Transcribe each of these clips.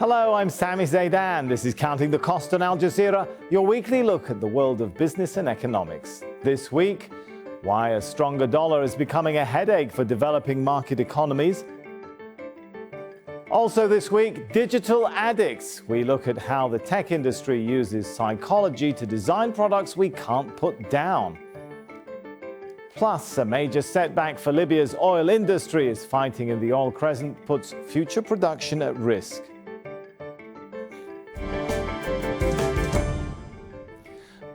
Hello, I'm Sami Zaidan. This is Counting the Cost on Al Jazeera, your weekly look at the world of business and economics. This week, why a stronger dollar is becoming a headache for developing market economies. Also this week, digital addicts. We look at how the tech industry uses psychology to design products we can't put down. Plus, a major setback for Libya's oil industry as fighting in the oil crescent puts future production at risk.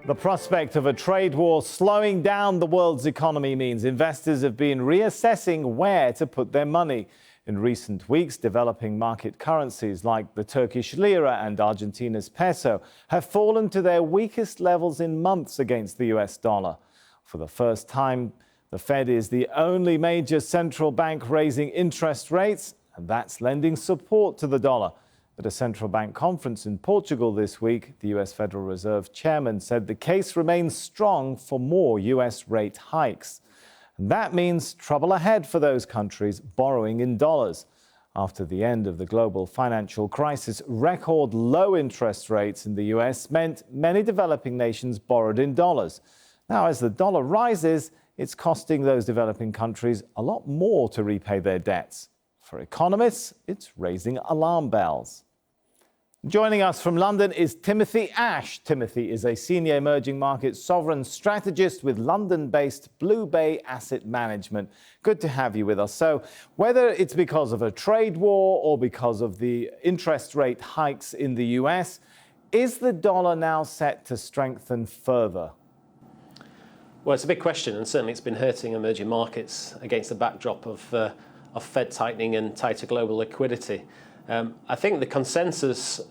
The prospect of a trade war slowing down the world's economy means investors have been reassessing where to put their money. In recent weeks, developing market currencies like the Turkish lira and Argentina's peso have fallen to their weakest levels in months against the US dollar. For the first time, the Fed is the only major central bank raising interest rates, and that's lending support to the dollar. At a central bank conference in Portugal this week, the US Federal Reserve chairman said the case remains strong for more US rate hikes. And that means trouble ahead for those countries borrowing in dollars. After the end of the global financial crisis, record low interest rates in the US meant many developing nations borrowed in dollars. Now, as the dollar rises, it's costing those developing countries a lot more to repay their debts. For economists, it's raising alarm bells. Joining us from London is Timothy Ash. Timothy is a senior emerging market sovereign strategist with London-based Blue Bay Asset Management. Good to have you with us. So whether it's because of a trade war or because of the interest rate hikes in the US, is the dollar now set to strengthen further? Well, it's a big question, and certainly it's been hurting emerging markets against the backdrop of Fed tightening and tighter global liquidity. I think the consensus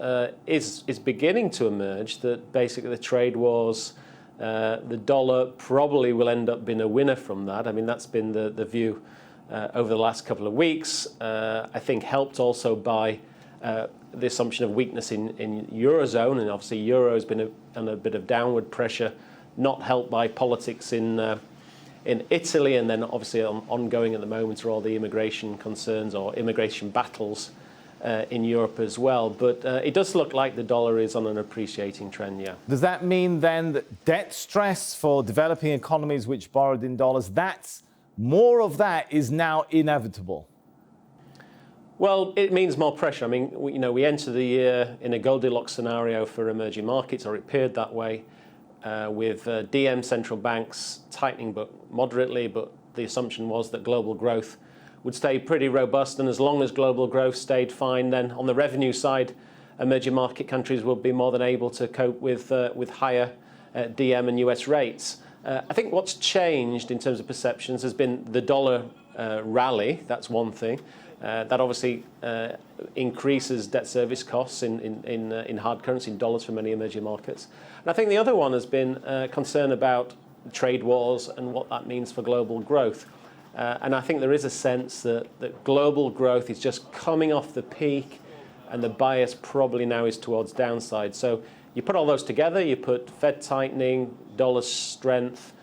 is beginning to emerge that basically the trade wars, the dollar probably will end up being a winner from that. I mean, that's been the view over the last couple of weeks. I think helped also by the assumption of weakness in Eurozone, and obviously Euro has been under a bit of downward pressure, not helped by politics in Italy, and then obviously ongoing at the moment are all the immigration concerns or immigration battles in Europe as well. But it does look like the dollar is on an appreciating trend, yeah. Does that mean then that debt stress for developing economies which borrowed in dollars, more of that is now inevitable? Well, it means more pressure. I mean, we enter the year in a Goldilocks scenario for emerging markets, or it appeared that way, with DM central banks tightening but moderately, but the assumption was that global growth would stay pretty robust, and as long as global growth stayed fine, then on the revenue side, emerging market countries will be more than able to cope with higher DM and US rates. I think what's changed in terms of perceptions has been the dollar rally. That's one thing. That obviously increases debt service costs in hard currency, in dollars for many emerging markets. And I think the other one has been concern about trade wars and what that means for global growth. And I think there is a sense that global growth is just coming off the peak, and the bias probably now is towards downside. So you put all those together, you put Fed tightening, dollar strength,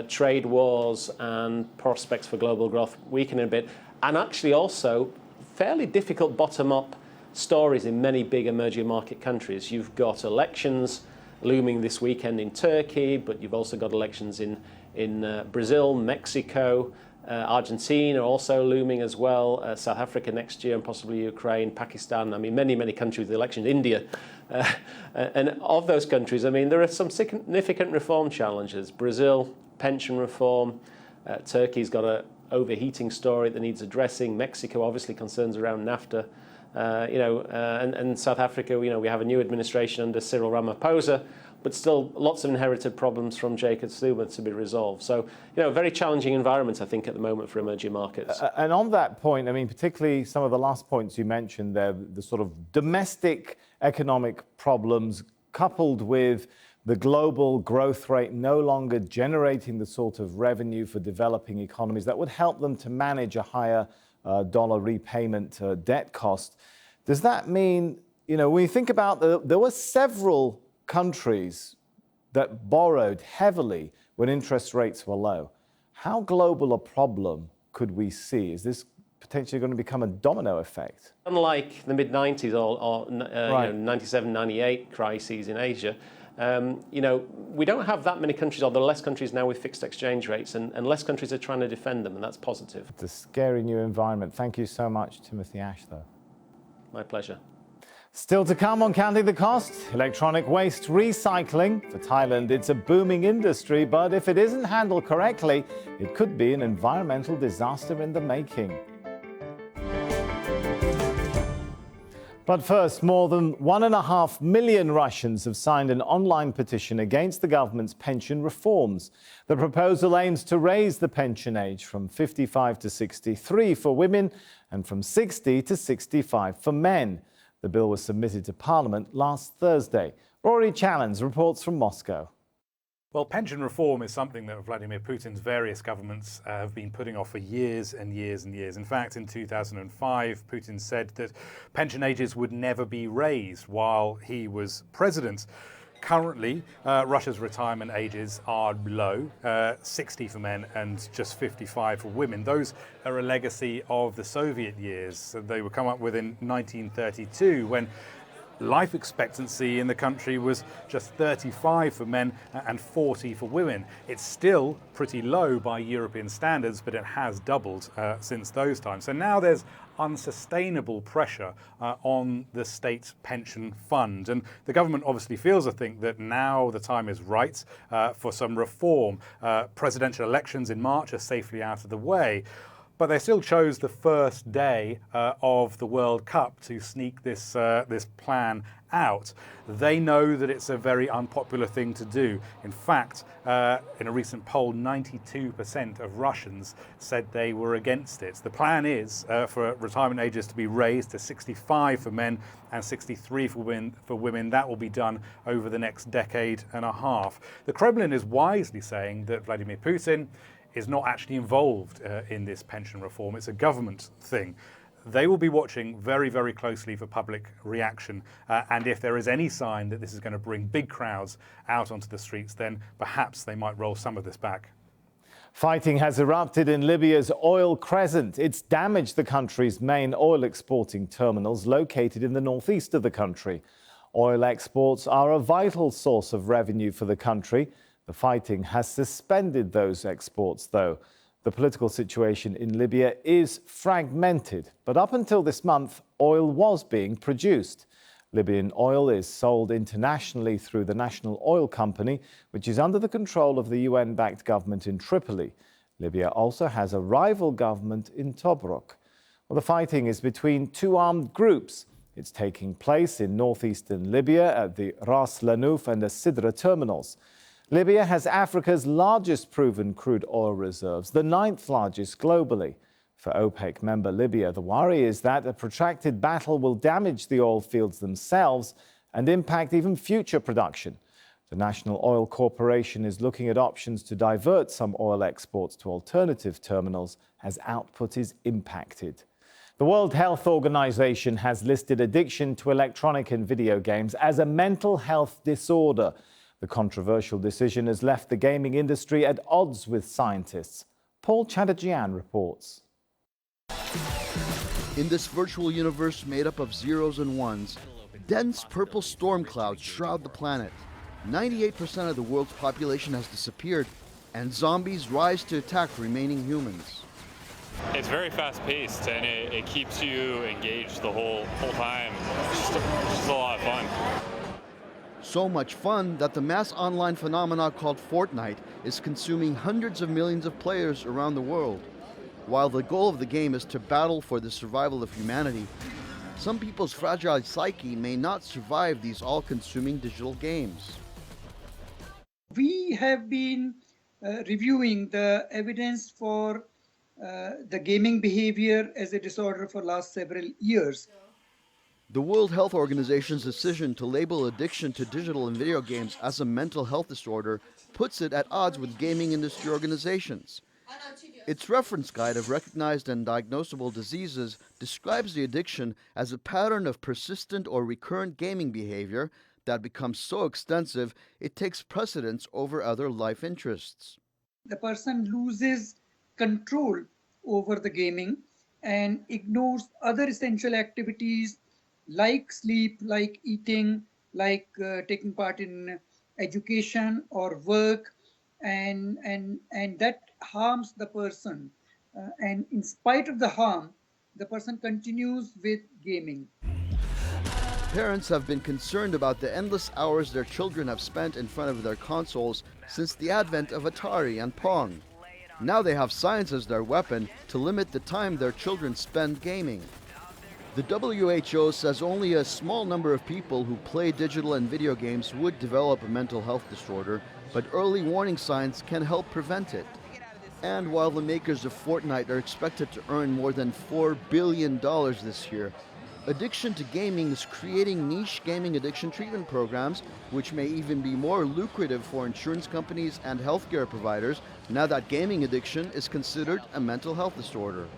trade wars, and prospects for global growth weakening a bit, and actually also fairly difficult bottom-up stories in many big emerging market countries. You've got elections looming this weekend in Turkey, but you've also got elections in Brazil, Mexico, Argentina also looming as well, South Africa next year, and possibly Ukraine, Pakistan. I mean, many countries with elections, India. And of those countries, I mean, there are some significant reform challenges. Brazil, pension reform. Turkey's got a overheating story that needs addressing. Mexico, obviously, concerns around NAFTA. And South Africa, we have a new administration under Cyril Ramaphosa, but still lots of inherited problems from Jacob Zuma to be resolved. So, very challenging environment, I think, at the moment for emerging markets. And on that point, I mean, particularly some of the last points you mentioned there, the sort of domestic economic problems coupled with the global growth rate no longer generating the sort of revenue for developing economies that would help them to manage a higher dollar repayment debt cost. Does that mean, when you think about there were several countries that borrowed heavily when interest rates were low. How global a problem could we see? Is this potentially going to become a domino effect. Unlike the mid-90s or Right. 97, 98 crises in Asia, we don't have that many countries, or there are less countries now with fixed exchange rates, and less countries are trying to defend them, and that's positive. It's a scary new environment. Thank you so much, Timothy Ash, though. My pleasure. Still to come on Counting the Cost, electronic waste recycling. For Thailand, it's a booming industry, but if it isn't handled correctly, it could be an environmental disaster in the making. But first, more than 1.5 million Russians have signed an online petition against the government's pension reforms. The proposal aims to raise the pension age from 55 to 63 for women and from 60 to 65 for men. The bill was submitted to Parliament last Thursday. Rory Challens reports from Moscow. Well, pension reform is something that Vladimir Putin's various governments have been putting off for years and years and years. In fact, in 2005, Putin said that pension ages would never be raised while he was president. Currently, Russia's retirement ages are low, 60 for men and just 55 for women. Those are a legacy of the Soviet years. They were come up with in 1932, when life expectancy in the country was just 35 for men and 40 for women. It's still pretty low by European standards, but it has doubled since those times. So now there's unsustainable pressure on the state pension fund. And the government obviously feels, I think, that now the time is right for some reform. Presidential elections in March are safely out of the way. But they still chose the first day of the World Cup to sneak this plan out. They know that it's a very unpopular thing to do. In fact, in a recent poll, 92% of Russians said they were against it. The plan is for retirement ages to be raised to 65 for men and 63 for women. That will be done over the next decade and a half. The Kremlin is wisely saying that Vladimir Putin is not actually involved in this pension reform. It's a government thing. They will be watching very, very closely for public reaction. And if there is any sign that this is going to bring big crowds out onto the streets, then perhaps they might roll some of this back. Fighting has erupted in Libya's oil crescent. It's damaged the country's main oil exporting terminals located in the northeast of the country. Oil exports are a vital source of revenue for the country. The fighting has suspended those exports, though. The political situation in Libya is fragmented, but up until this month, oil was being produced. Libyan oil is sold internationally through the National Oil Company, which is under the control of the UN-backed government in Tripoli. Libya also has a rival government in Tobruk. Well, the fighting is between two armed groups. It's taking place in northeastern Libya at the Ras Lanuf and Sidra terminals. Libya has Africa's largest proven crude oil reserves, the 9th largest globally. For OPEC member Libya, the worry is that a protracted battle will damage the oil fields themselves and impact even future production. The National Oil Corporation is looking at options to divert some oil exports to alternative terminals as output is impacted. The World Health Organization has listed addiction to electronic and video games as a mental health disorder. The controversial decision has left the gaming industry at odds with scientists. Paul Chatterjian reports. In this virtual universe made up of zeros and ones, dense purple storm clouds shroud the planet. 98% of the world's population has disappeared, and zombies rise to attack remaining humans. It's very fast-paced, and it keeps you engaged the whole time. It's just a lot of fun. So much fun that the mass online phenomena called Fortnite is consuming hundreds of millions of players around the world. While the goal of the game is to battle for the survival of humanity, some people's fragile psyche may not survive these all-consuming digital games. We have been reviewing the evidence for the gaming behavior as a disorder for last several years. The World Health Organization's decision to label addiction to digital and video games as a mental health disorder puts it at odds with gaming industry organizations. Its reference guide of recognized and diagnosable diseases describes the addiction as a pattern of persistent or recurrent gaming behavior that becomes so extensive it takes precedence over other life interests. The person loses control over the gaming and ignores other essential activities like sleep, like eating, like taking part in education or work, and that harms the person. And in spite of the harm, the person continues with gaming. Parents have been concerned about the endless hours their children have spent in front of their consoles since the advent of Atari and Pong. Now they have science as their weapon to limit the time their children spend gaming. The WHO says only a small number of people who play digital and video games would develop a mental health disorder, but early warning signs can help prevent it. And while the makers of Fortnite are expected to earn more than $4 billion this year, addiction to gaming is creating niche gaming addiction treatment programs, which may even be more lucrative for insurance companies and healthcare providers now that gaming addiction is considered a mental health disorder.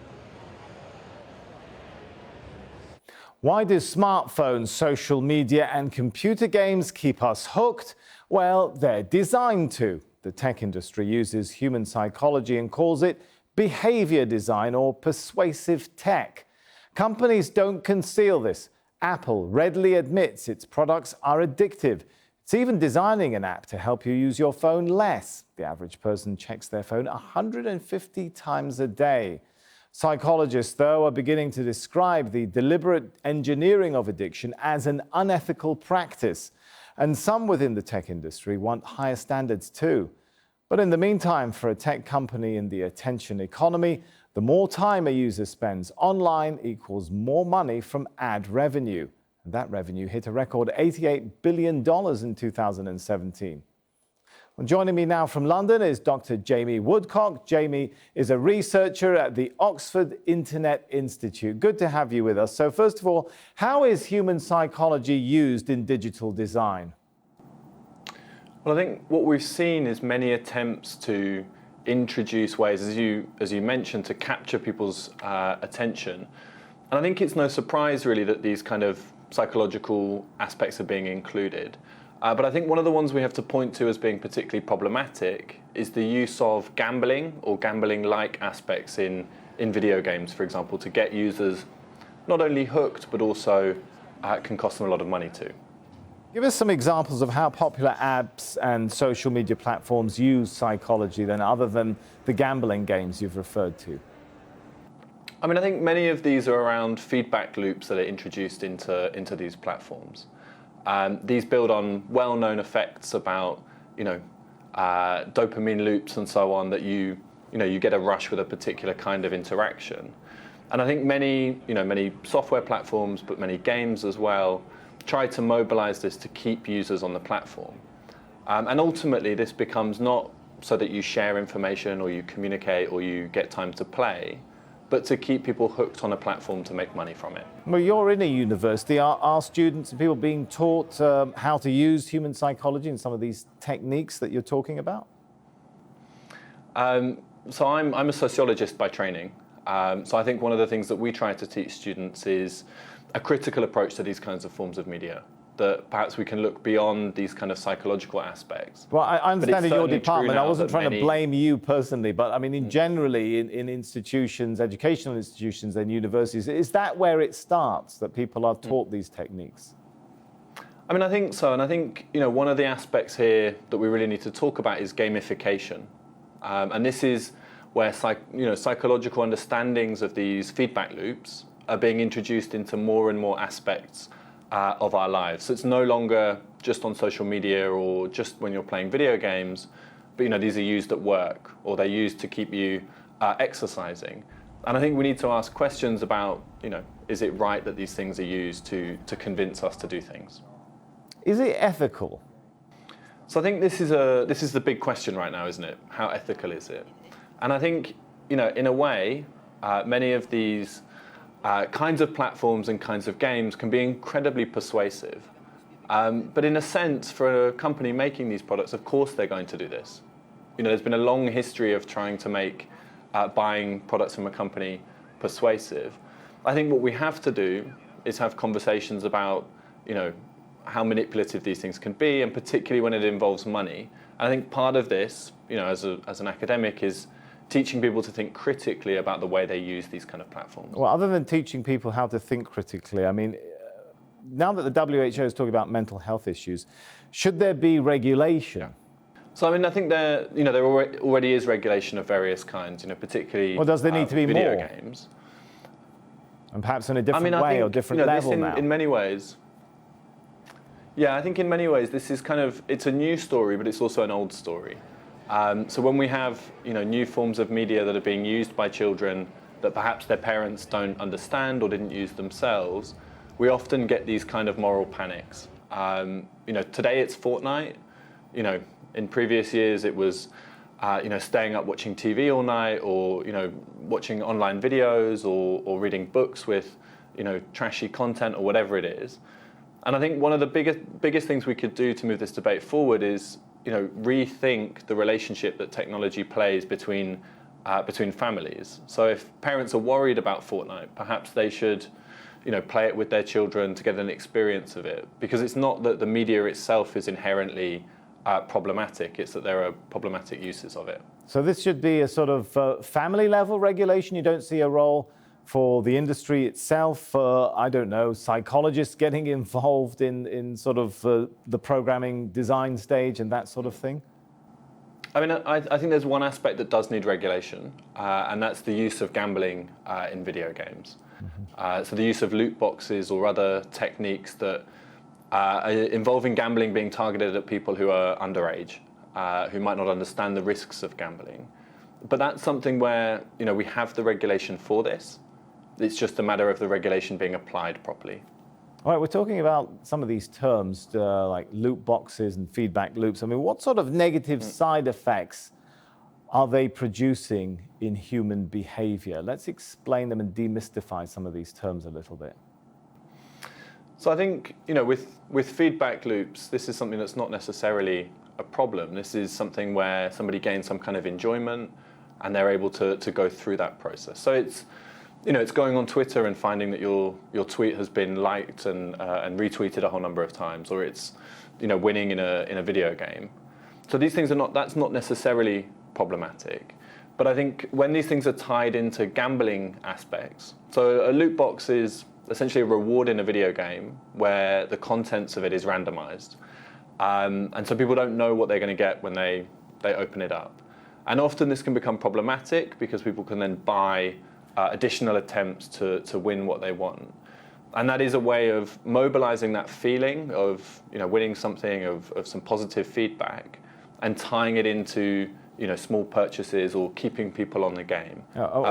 Why do smartphones, social media, and computer games keep us hooked? Well, they're designed to. The tech industry uses human psychology and calls it behavior design or persuasive tech. Companies don't conceal this. Apple readily admits its products are addictive. It's even designing an app to help you use your phone less. The average person checks their phone 150 times a day. Psychologists, though, are beginning to describe the deliberate engineering of addiction as an unethical practice. And some within the tech industry want higher standards too. But in the meantime, for a tech company in the attention economy, the more time a user spends online equals more money from ad revenue. And that revenue hit a record $88 billion in 2017. Well, joining me now from London is Dr. Jamie Woodcock. Jamie is a researcher at the Oxford Internet Institute. Good to have you with us. So first of all, how is human psychology used in digital design? Well, I think what we've seen is many attempts to introduce ways, as you mentioned, to capture people's attention. And I think it's no surprise really that these kind of psychological aspects are being included. But I think one of the ones we have to point to as being particularly problematic is the use of gambling or gambling-like aspects in video games, for example, to get users not only hooked, but also can cost them a lot of money too. Give us some examples of how popular apps and social media platforms use psychology then, other than the gambling games you've referred to. I mean, I think many of these are around feedback loops that are introduced into these platforms. These build on well-known effects about, dopamine loops and so on, that you get a rush with a particular kind of interaction. And I think many software platforms, but many games as well, try to mobilize this to keep users on the platform. And ultimately, this becomes not so that you share information or you communicate or you get time to play, but to keep people hooked on a platform to make money from it. Well, you're in a university. Are students and people being taught how to use human psychology and some of these techniques that you're talking about? So I'm a sociologist by training. So I think one of the things that we try to teach students is a critical approach to these kinds of forms of media, that perhaps we can look beyond these kind of psychological aspects. Well, I understand in your department, I wasn't trying to blame you personally, but I mean, generally in institutions, educational institutions and universities, is that where it starts, that people are taught these techniques? I mean, I think so. And I think, one of the aspects here that we really need to talk about is gamification. And this is where psychological understandings of these feedback loops are being introduced into more and more aspects of our lives. So it's no longer just on social media or just when you're playing video games, but these are used at work, or they're used to keep you exercising. And I think we need to ask questions about, is it right that these things are used to convince us to do things? Is it ethical? So I think this is the big question right now, isn't it? How ethical is it? And I think, in a way, many of these kinds of platforms and kinds of games can be incredibly persuasive. But in a sense, for a company making these products, of course they're going to do this. There's been a long history of trying to make buying products from a company persuasive. I think what we have to do is have conversations about, how manipulative these things can be, and particularly when it involves money. And I think part of this, as an academic, is teaching people to think critically about the way they use these kind of platforms. Well, other than teaching people how to think critically, I mean, now that the WHO is talking about mental health issues, should there be regulation? So I mean, I think there already is regulation of various kinds, particularly. Or does there need to be video more? Games? And perhaps in a different I way think, or different level now? In many ways. Yeah, I think in many ways this is it's a new story, but it's also an old story. So when we have new forms of media that are being used by children that perhaps their parents don't understand or didn't use themselves, we often get these kind of moral panics. Today it's Fortnite. In previous years it was staying up watching TV all night, or watching online videos, or reading books with trashy content or whatever it is. And I think one of the biggest things we could do to move this debate forward is rethink the relationship that technology plays between families. So if parents are worried about Fortnite, perhaps they should play it with their children to get an experience of it, because it's not that the media itself is inherently problematic, it's that there are problematic uses of it. So this should be a sort of family level regulation. You don't see a role for the industry itself, I don't know, psychologists getting involved in sort of the programming design stage and that sort of thing? I mean, I think there's one aspect that does need regulation, and that's the use of gambling in video games. Mm-hmm. So the use of loot boxes or other techniques that involving gambling being targeted at people who are underage, who might not understand the risks of gambling. But that's something where we have the regulation for this. It's just a matter of the regulation being applied properly. All right, we're talking about some of these terms like loot boxes and feedback loops. I mean, what sort of negative side effects are they producing in human behavior? Let's explain them and demystify some of these terms a little bit. So I think, with feedback loops, this is something that's not necessarily a problem. This is something where somebody gains some kind of enjoyment and they're able to go through that process. So it's going on Twitter and finding that your tweet has been liked and retweeted a whole number of times, or it's winning in a video game. So these things that's not necessarily problematic. But I think when these things are tied into gambling aspects, so a loot box is essentially a reward in a video game where the contents of it is randomized. And so people don't know what they're going to get when they open it up. And often this can become problematic because people can then buy additional attempts to win what they want. And that is a way of mobilizing that feeling of winning something, of some positive feedback, and tying it into small purchases or keeping people on the game,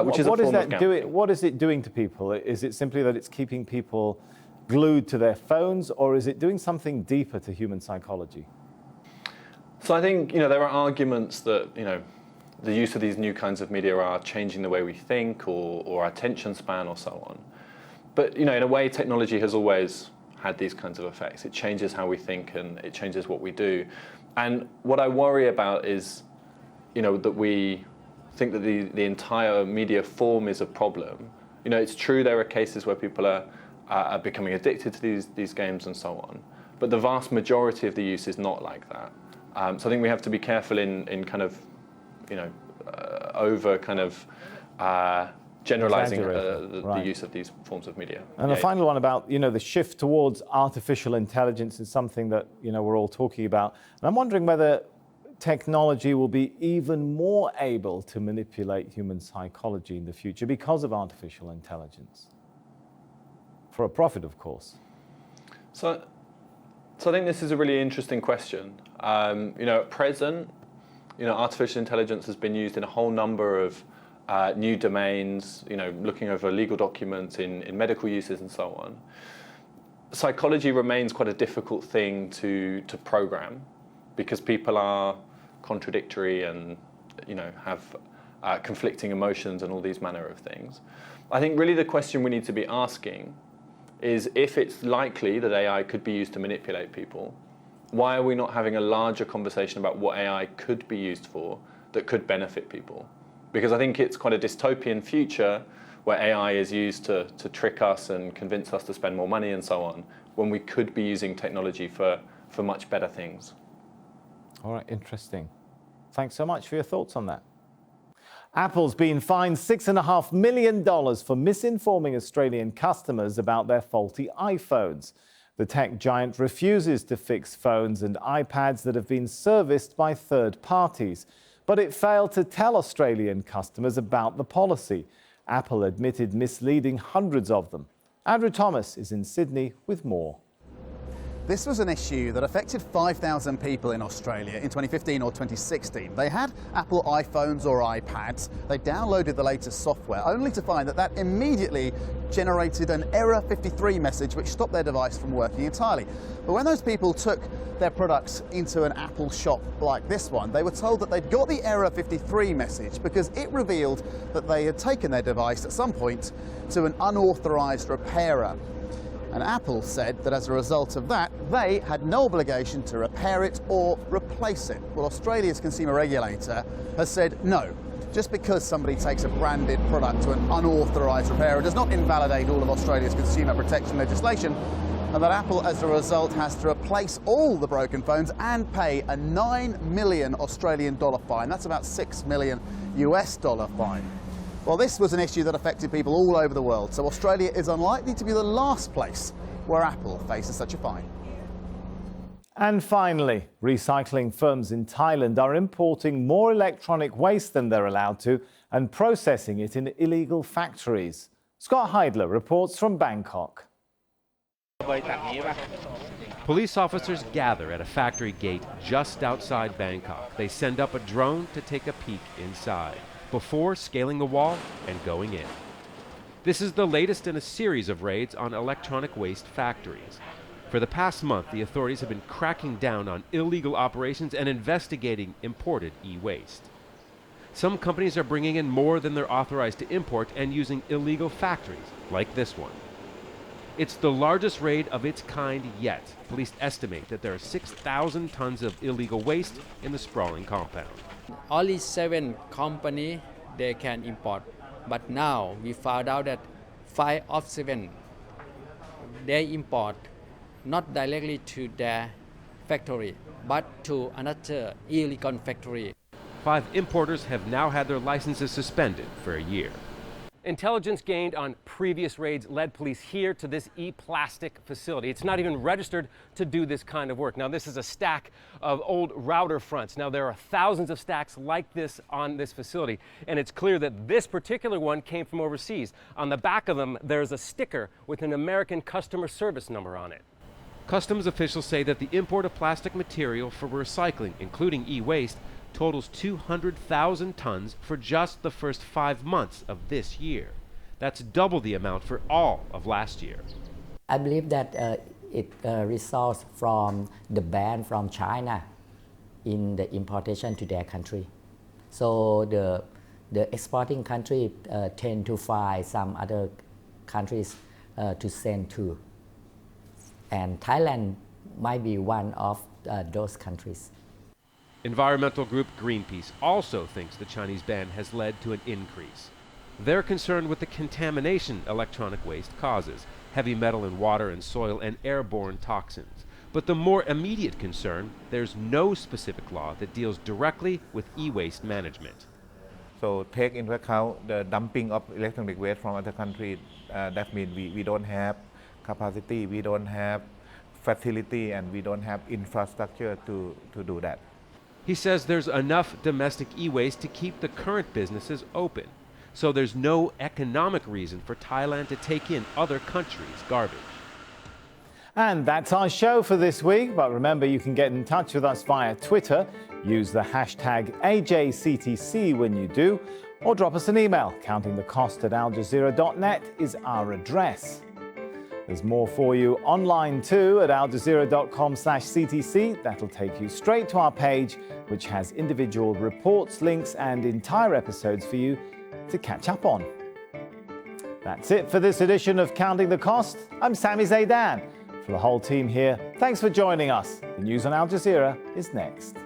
which is a form of gambling. What is it doing to people? Is it simply that it's keeping people glued to their phones, or is it doing something deeper to human psychology? So I think there are arguments that the use of these new kinds of media are changing the way we think or our attention span or so on. But in a way, technology has always had these kinds of effects. It changes how we think and it changes what we do. And what I worry about is that we think that the entire media form is a problem. It's true there are cases where people are becoming addicted to these games and so on, but the vast majority of the use is not like that. So I think we have to be careful in kind of over kind of generalizing the use of these forms of media. And the final one about the shift towards artificial intelligence is something that we're all talking about, and I'm wondering whether technology will be even more able to manipulate human psychology in the future because of artificial intelligence, for a profit, of course. So I think this is a really interesting question. At present, artificial intelligence has been used in a whole number of new domains, looking over legal documents in medical uses and so on. Psychology remains quite a difficult thing to program because people are contradictory and have conflicting emotions and all these manner of things. I think really the question we need to be asking is, if it's likely that AI could be used to manipulate people, why are we not having a larger conversation about what AI could be used for that could benefit people? Because I think it's quite a dystopian future where AI is used to trick us and convince us to spend more money and so on, when we could be using technology for much better things. All right, interesting. Thanks so much for your thoughts on that. Apple's been fined $6.5 million for misinforming Australian customers about their faulty iPhones. The tech giant refuses to fix phones and iPads that have been serviced by third parties. But it failed to tell Australian customers about the policy. Apple admitted misleading hundreds of them. Andrew Thomas is in Sydney with more. This was an issue that affected 5,000 people in Australia in 2015 or 2016. They had Apple iPhones or iPads. They downloaded the latest software, only to find that that immediately generated an error 53 message which stopped their device from working entirely. But when those people took their products into an Apple shop like this one, they were told that they'd got the error 53 message because it revealed that they had taken their device at some point to an unauthorized repairer. And Apple said that as a result of that, they had no obligation to repair it or replace it. Well, Australia's consumer regulator has said no. Just because somebody takes a branded product to an unauthorised repairer does not invalidate all of Australia's consumer protection legislation, and that Apple, as a result, has to replace all the broken phones and pay a $9 million Australian dollar fine. That's about $6 million US dollar fine. Well, this was an issue that affected people all over the world, so Australia is unlikely to be the last place where Apple faces such a fine. And finally, recycling firms in Thailand are importing more electronic waste than they're allowed to and processing it in illegal factories. Scott Heidler reports from Bangkok. Police officers gather at a factory gate just outside Bangkok. They send up a drone to take a peek inside before scaling the wall and going in. This is the latest in a series of raids on electronic waste factories. For the past month, the authorities have been cracking down on illegal operations and investigating imported e-waste. Some companies are bringing in more than they're authorized to import and using illegal factories, like this one. It's the largest raid of its kind yet. Police estimate that there are 6,000 tons of illegal waste in the sprawling compound. Only 7 companies they can import, but now we found out that 5 of 7 they import not directly to their factory, but to another illegal factory. 5 importers have now had their licenses suspended for a year. Intelligence gained on previous raids led police here to this e-plastic facility. It's not even registered to do this kind of work. Now, this is a stack of old router fronts. Now, there are thousands of stacks like this on this facility, and it's clear that this particular one came from overseas. On the back of them, there's a sticker with an American customer service number on it. Customs officials say that the import of plastic material for recycling, including e-waste, totals 200,000 tons for just the first 5 months of this year. That's double the amount for all of last year. I believe that it results from the ban from China in the importation to their country. So the exporting country tend to find some other countries to send to. And Thailand might be one of those countries. Environmental group Greenpeace also thinks the Chinese ban has led to an increase. They're concerned with the contamination electronic waste causes, heavy metal in water and soil and airborne toxins. But the more immediate concern, there's no specific law that deals directly with e-waste management. So take into account the dumping of electronic waste from other countries. That means we don't have capacity, we don't have facility, and we don't have infrastructure to do that. He says there's enough domestic e-waste to keep the current businesses open. So there's no economic reason for Thailand to take in other countries' garbage. And that's our show for this week. But remember, you can get in touch with us via Twitter. Use the hashtag AJCTC when you do, or drop us an email. countingthecost@aljazeera.net is our address. There's more for you online too at aljazeera.com/CTC. That'll take you straight to our page, which has individual reports, links, and entire episodes for you to catch up on. That's it for this edition of Counting the Cost. I'm Sami Zaidan. For the whole team here, thanks for joining us. The news on Al Jazeera is next.